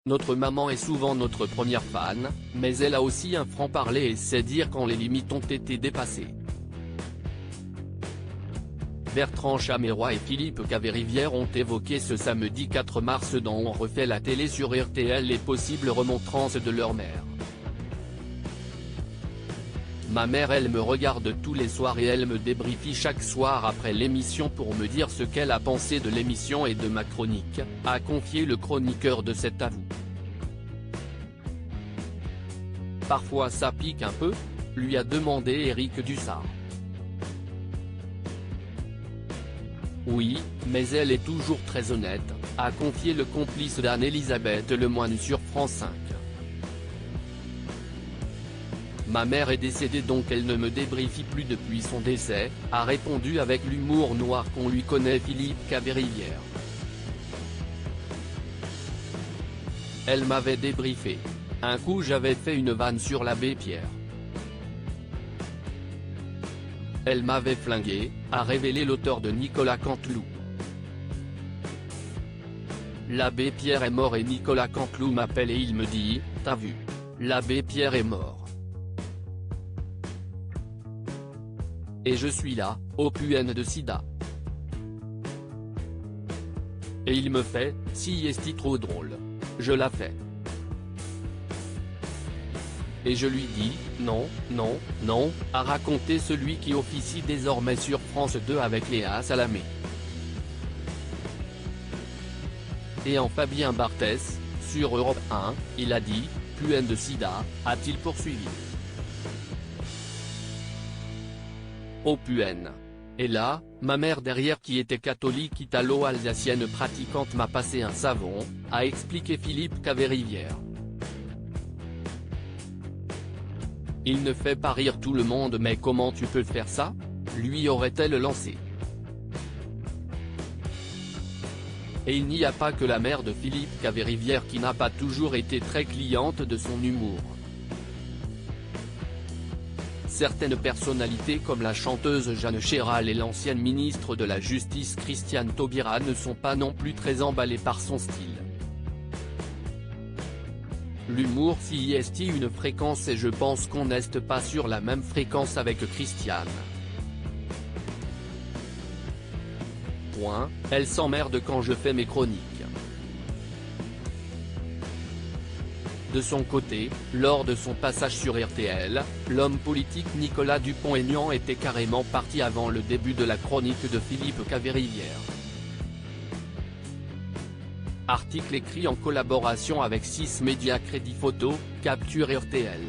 Notre maman est souvent notre première fan, mais elle a aussi un franc-parler et sait dire quand les limites ont été dépassées. Bertrand Chameroy et Philippe Caverivière ont évoqué ce samedi 4 mars dans On refait la télé sur RTL les possibles remontrances de leur mère. Ma mère elle me regarde tous les soirs et elle me débriefie chaque soir après l'émission pour me dire ce qu'elle a pensé de l'émission et de ma chronique, a confié le chroniqueur de cet avou. Parfois ça pique un peu, lui a demandé Éric Dussart. Oui, mais elle est toujours très honnête, a confié le complice d'Anne-Elisabeth Lemoine sur France 5. Ma mère est décédée donc elle ne me débriefie plus depuis son décès, a répondu avec l'humour noir qu'on lui connaît Philippe Caverivière. Elle m'avait débriefé. Un coup j'avais fait une vanne sur l'abbé Pierre. Elle m'avait flingué, a révélé l'auteur de Nicolas Canteloup. L'abbé Pierre est mort et Nicolas Canteloup m'appelle et il me dit, t'as vu? L'abbé Pierre est mort. Et je suis là, au puaine de sida. Et il me fait, si est-ce trop drôle. Je la fais. Et je lui dis, non, non, non, a raconté celui qui officie désormais sur France 2 avec Léa Salamé. Et en Fabien Barthès, sur Europe 1, il a dit, puaine de sida, a-t-il poursuivi. Au puaine. Et là, ma mère derrière qui était catholique italo-alsacienne pratiquante m'a passé un savon, a expliqué Philippe Caverivière. Il ne fait pas rire tout le monde mais comment tu peux faire ça? Lui aurait-elle lancé. Et il n'y a pas que la mère de Philippe Caverivière qui n'a pas toujours été très cliente de son humour. Certaines personnalités comme la chanteuse Jeanne Chéral et l'ancienne ministre de la Justice Christiane Taubira ne sont pas non plus très emballées par son style. L'humour si est une fréquence et je pense qu'on n'est pas sur la même fréquence avec Christiane. Point, elle s'emmerde quand je fais mes chroniques. De son côté, lors de son passage sur RTL, l'homme politique Nicolas Dupont-Aignan était carrément parti avant le début de la chronique de Philippe Caverivière. Article écrit en collaboration avec 6 médias Crédit Photo, Capture RTL.